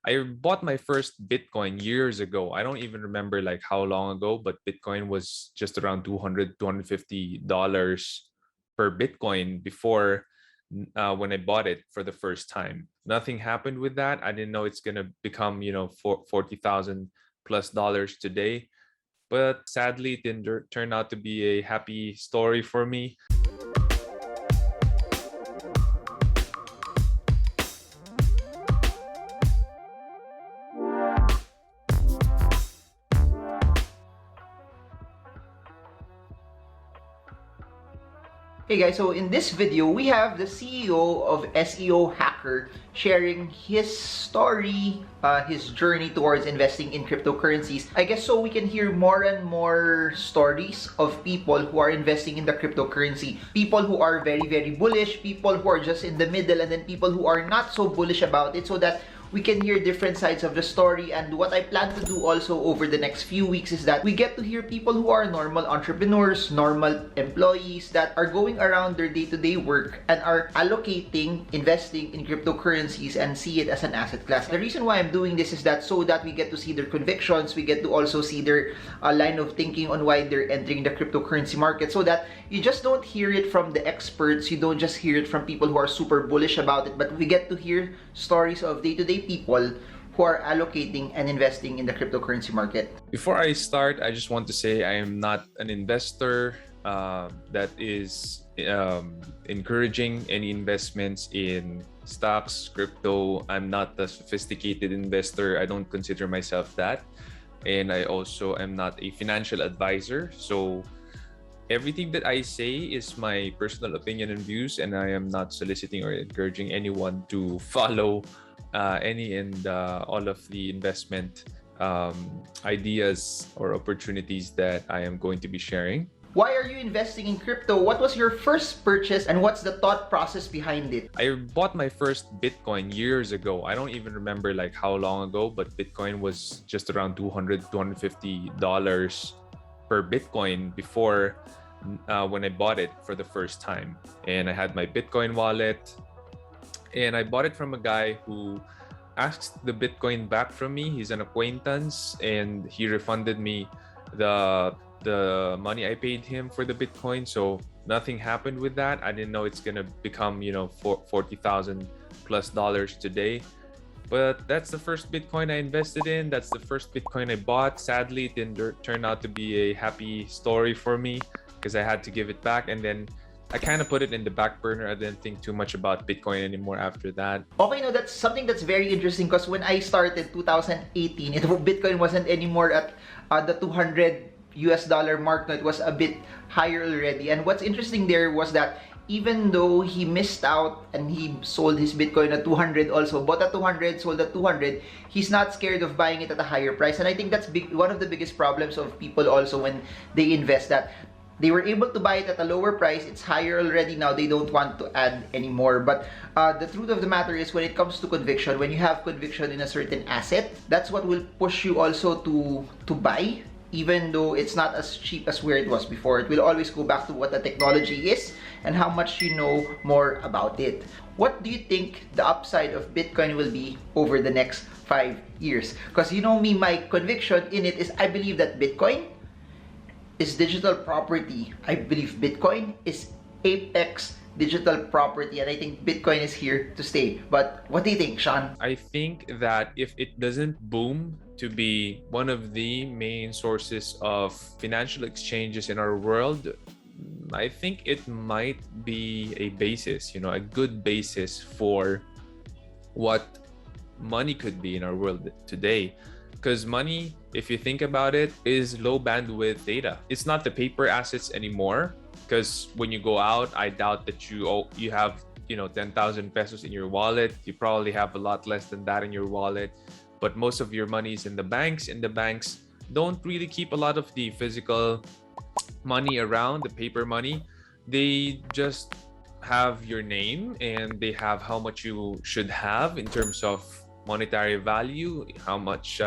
I bought my first Bitcoin years ago. I don't even remember like how long ago, but Bitcoin was just around 200, $250 per Bitcoin before when I bought it for the first time. Nothing happened with that. I didn't know it's going to become, 40,000 plus dollars today. But sadly, it didn't turn out to be a happy story for me. Hey guys, so in this video, we have the CEO of SEO Hacker sharing his story, his journey towards investing in cryptocurrencies. I guess so we can hear more and more stories of people who are investing in the cryptocurrency. People who are very, very bullish, people who are just in the middle, and then people who are not so bullish about it, so that we can hear different sides of the story. And what I plan to do also over the next few weeks is that we get to hear people who are normal entrepreneurs, normal employees that are going around their day-to-day work and are allocating, investing in cryptocurrencies and see it as an asset class. The reason why I'm doing this is that so that we get to see their convictions, we get to also see their line of thinking on why they're entering the cryptocurrency market, so that you just don't hear it from the experts, you don't just hear it from people who are super bullish about it, but we get to hear stories of day-to-day people who are allocating and investing in the cryptocurrency market. Before I start, I just want to say I am not an investor that is encouraging any investments in stocks, crypto. I'm not a sophisticated investor. I don't consider myself that. And I also am not a financial advisor. So everything that I say is my personal opinion and views, and I am not soliciting or encouraging anyone to follow any and all of the investment ideas or opportunities that I am going to be sharing. Why are you investing in crypto? What was your first purchase and what's the thought process behind it? I bought my first Bitcoin years ago. I don't even remember like how long ago, but Bitcoin was just around $200, $250 per Bitcoin before when I bought it for the first time. And I had my Bitcoin wallet, and I bought it from a guy who asked the Bitcoin back from me. He's an acquaintance, and he refunded me the money I paid him for the Bitcoin. So nothing happened with that. I didn't know it's gonna become 40,000 plus dollars today. But that's the first Bitcoin I invested in. That's the first Bitcoin I bought. Sadly, it didn't turn out to be a happy story for me because I had to give it back, and then I kind of put it in the back burner. I didn't think too much about Bitcoin anymore after that. Okay, no, that's something that's very interesting, because when I started 2018, Bitcoin wasn't anymore at the 200 US dollar mark. No, it was a bit higher already. And what's interesting there was that even though he missed out and he sold his Bitcoin at 200 also, bought at 200, sold at 200, he's not scared of buying it at a higher price. And I think that's one of the biggest problems of people also when they invest, that they were able to buy it at a lower price. It's higher already now. They don't want to add anymore. But the truth of the matter is, when it comes to conviction, when you have conviction in a certain asset, that's what will push you also to buy, even though it's not as cheap as where it was before. It will always go back to what the technology is and how much you know more about it. What do you think the upside of Bitcoin will be over the next 5 years? Because you know me, my conviction in it is I believe that Bitcoin is digital property. I believe Bitcoin is apex digital property, and I think Bitcoin is here to stay. But what do you think, Sean? I think that if it doesn't boom to be one of the main sources of financial exchanges in our world, I think it might be a basis, a good basis for what money could be in our world today. Because money, if you think about it, is low bandwidth data. It's not the paper assets anymore. Because when you go out, I doubt that you have 10,000 pesos in your wallet. You probably have a lot less than that in your wallet. But most of your money is in the banks, and the banks don't really keep a lot of the physical money around, the paper money. They just have your name, and they have how much you should have in terms of monetary value, how much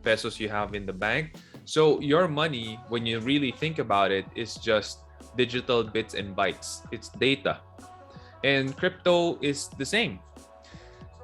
pesos you have in the bank. So your money, when you really think about it, is just digital bits and bytes. It's data. And crypto is the same.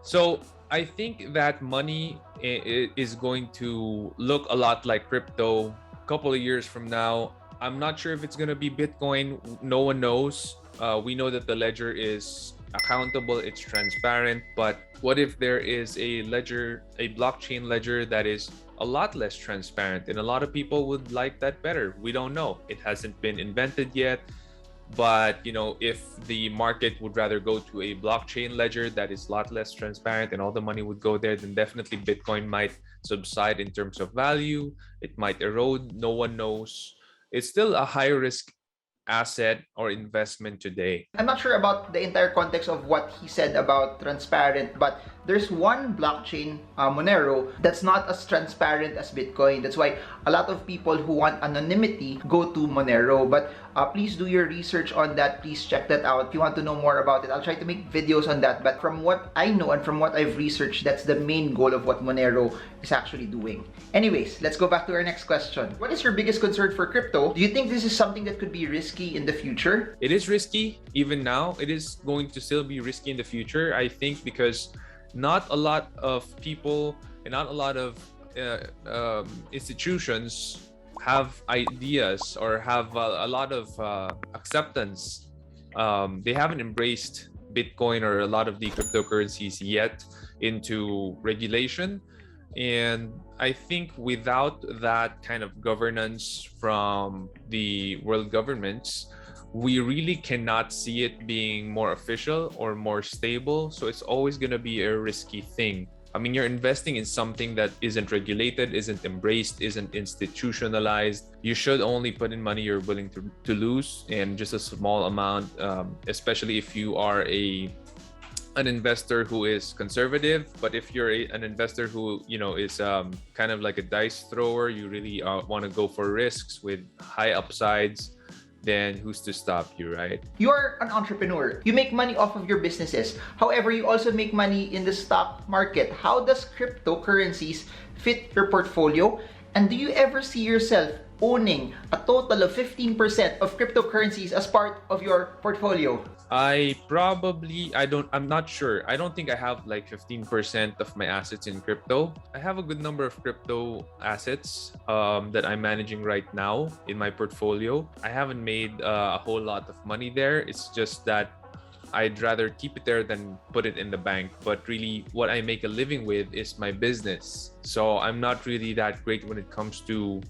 So I think that money is going to look a lot like crypto a couple of years from now. I'm not sure if it's going to be Bitcoin. No one knows. We know that the ledger is accountable, it's transparent, but what if there is a ledger, a blockchain ledger that is a lot less transparent, and a lot of people would like that better? We don't know. It hasn't been invented yet. But if the market would rather go to a blockchain ledger that is a lot less transparent and all the money would go there, then definitely Bitcoin might subside in terms of value. It might erode. No one knows. It's still a high risk asset or investment today. I'm not sure about the entire context of what he said about transparent, but there's one blockchain, Monero, that's not as transparent as Bitcoin. That's why a lot of people who want anonymity go to Monero. But please do your research on that. Please check that out. If you want to know more about it, I'll try to make videos on that. But from what I know and from what I've researched, that's the main goal of what Monero is actually doing. Anyways, let's go back to our next question. What is your biggest concern for crypto? Do you think this is something that could be risky in the future? It is risky even now. It is going to still be risky in the future, I think, because not a lot of people and not a lot of institutions have ideas or have a lot of acceptance. They haven't embraced Bitcoin or a lot of the cryptocurrencies yet into regulation. And I think without that kind of governance from the world governments, we really cannot see it being more official or more stable. So it's always going to be a risky thing. I mean, you're investing in something that isn't regulated, isn't embraced, isn't institutionalized. You should only put in money you're willing to lose, and just a small amount, especially if you are an investor who is conservative. But if you're an investor who is kind of like a dice thrower, you really want to go for risks with high upsides, then who's to stop you, right? You're an entrepreneur. You make money off of your businesses. However, you also make money in the stock market. How does cryptocurrencies fit your portfolio? And do you ever see yourself owning a total of 15% of cryptocurrencies as part of your portfolio? I'm not sure. I don't think I have like 15% of my assets in crypto. I have a good number of crypto assets that I'm managing right now in my portfolio. I haven't made a whole lot of money there. It's just that I'd rather keep it there than put it in the bank. But really, what I make a living with is my business. So I'm not really that great when it comes to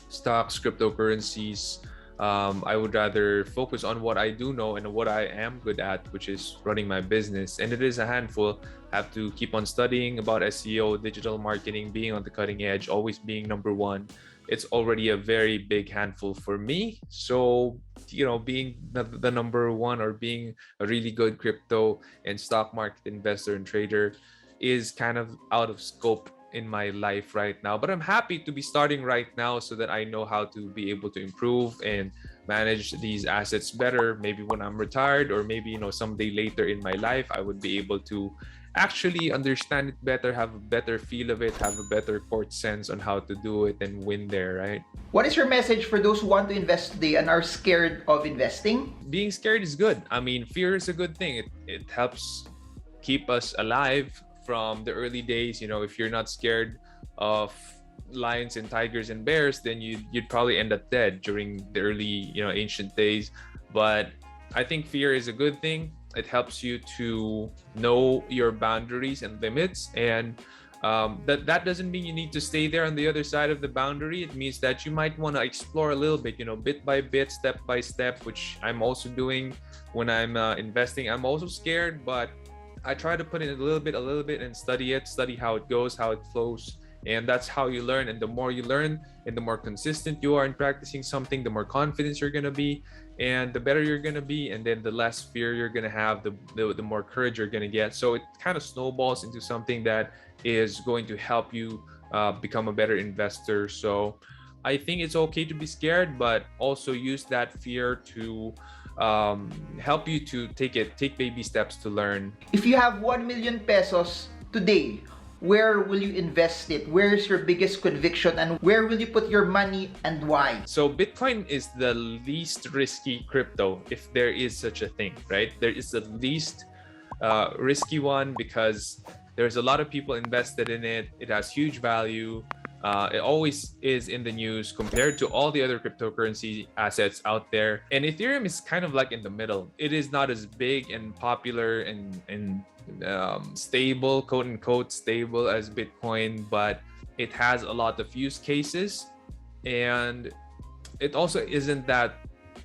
stocks, cryptocurrencies. I would rather focus on what I do know and what I am good at, which is running my business. And it is a handful. I have to keep on studying about SEO, digital marketing, being on the cutting edge, always being number one. It's already a very big handful for me. So, being the number one or being a really good crypto and stock market investor and trader is kind of out of scope in my life right now. But I'm happy to be starting right now so that I know how to be able to improve and manage these assets better. Maybe when I'm retired, or maybe someday later in my life, I would be able to actually understand it better, have a better feel of it, have a better court sense on how to do it and win there, right? What is your message for those who want to invest today and are scared of investing? Being scared is good. I mean, fear is a good thing. It helps keep us alive from the early days. If you're not scared of lions and tigers and bears, then you'd probably end up dead during the early ancient days. But I think fear is a good thing. It helps you to know your boundaries and limits, and that doesn't mean you need to stay there on the other side of the boundary. It means that you might want to explore a little bit, bit by bit, step by step, which I'm also doing when I'm investing. I'm also scared, but I try to put in a little bit and study how it goes, how it flows. And that's how you learn. And the more you learn and the more consistent you are in practicing something, the more confidence you're going to be and the better you're going to be. And then the less fear you're going to have, the more courage you're going to get. So it kind of snowballs into something that is going to help you become a better investor. So I think it's okay to be scared, but also use that fear to help you to take baby steps to learn. If you have 1 million pesos today, where will you invest it? Where is your biggest conviction, and where will you put your money and why? So Bitcoin is the least risky crypto, if there is such a thing, right? There is the least risky one because There's a lot of people invested in it. It has huge value. It always is in the news compared to all the other cryptocurrency assets out there. And Ethereum is kind of like in the middle. It is not as big and popular and stable, quote unquote, stable as Bitcoin, but it has a lot of use cases. And it also isn't that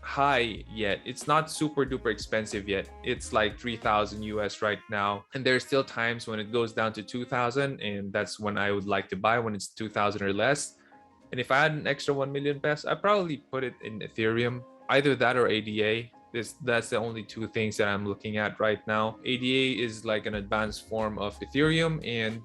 high yet. It's not super duper expensive yet. It's like 3,000 US right now, and there's still times when it goes down to 2,000, and that's when I would like to buy, when it's 2,000 or less. And if I had an extra 1 million pesos, I'd probably put it in Ethereum, either that or ADA. That's the only two things that I'm looking at right now. ADA is like an advanced form of Ethereum, and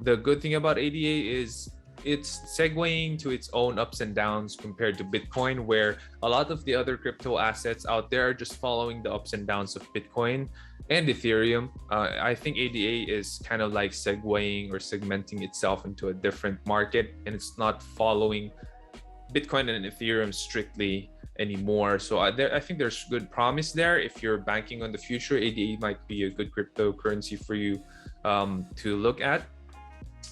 the good thing about ADA is it's segueing to its own ups and downs compared to Bitcoin, where a lot of the other crypto assets out there are just following the ups and downs of Bitcoin and Ethereum. I think ADA is kind of like segueing or segmenting itself into a different market, and it's not following Bitcoin and Ethereum strictly anymore. So I think there's good promise there. If you're banking on the future, ADA might be a good cryptocurrency for you to look at.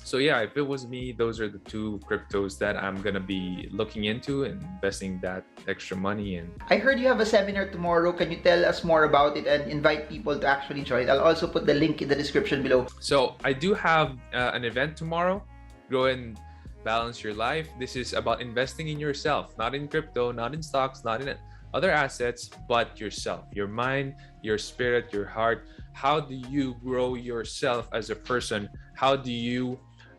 So yeah, if it was me, those are the two cryptos that I'm gonna be looking into and investing that extra money in. I heard you have a seminar tomorrow. Can you tell us more about it and invite people to actually join? I'll also put the link in the description below. So I do have an event tomorrow. Go and balance your life. This is about investing in yourself, not in crypto, not in stocks, not in other assets, but yourself, your mind, your spirit, your heart. How do you grow yourself as a person? How do you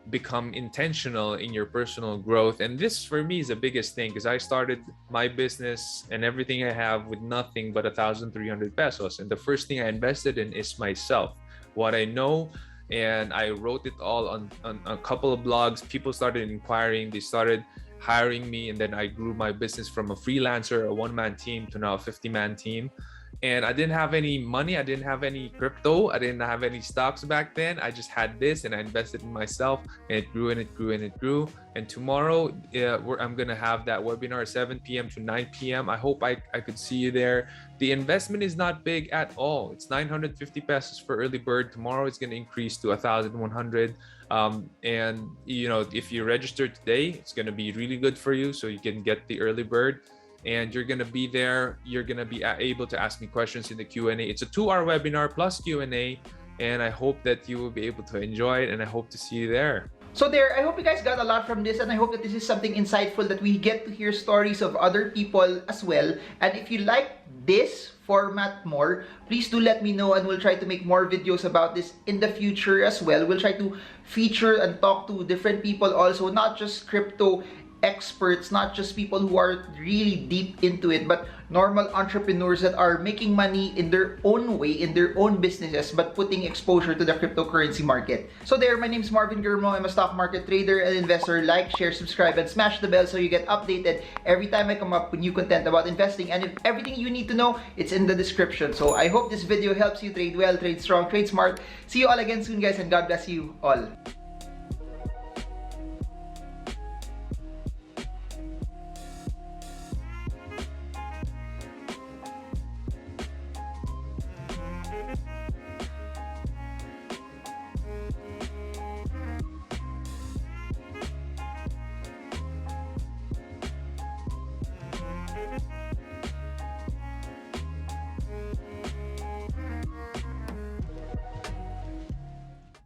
become intentional in your personal growth? And this for me is the biggest thing, because I started my business and everything I have with nothing but 1,300 pesos. And the first thing I invested in is myself, what I know. And I wrote it all on a couple of blogs. People started inquiring, they started hiring me, and then I grew my business from a freelancer, a one-man team, to now a 50-man team. And I didn't have any money, I didn't have any crypto, I didn't have any stocks back then. I just had this, and I invested in myself, and it grew and it grew and it grew. And tomorrow I'm gonna have that webinar 7 p.m. to 9 p.m. I hope I could see you there. The investment is not big at all. It's 950 pesos for early bird. Tomorrow it's gonna increase to 1,100. And you know, if you register today, it's gonna be really good for you, so you can get the early bird. And you're gonna be there. You're gonna be able to ask me questions in the Q&A. It's a 2-hour webinar plus Q&A, and I hope that you will be able to enjoy it, and I hope to see you there. So there, I hope you guys got a lot from this, and I hope that this is something insightful, that we get to hear stories of other people as well. And if you like this format more, please do let me know, and we'll try to make more videos about this in the future as well. We'll try to feature and talk to different people also, not just crypto experts, not just people who are really deep into it, but normal entrepreneurs that are making money in their own way, in their own businesses, but putting exposure to the cryptocurrency market. So there, my name is Marvin Germo. I'm a stock market trader and investor. Like, share, subscribe, and smash the bell so you get updated every time I come up with new content about investing. And if everything you need to know, it's in the description. So I hope this video helps you trade well, trade strong, trade smart. See you all again soon, guys, and God bless you all.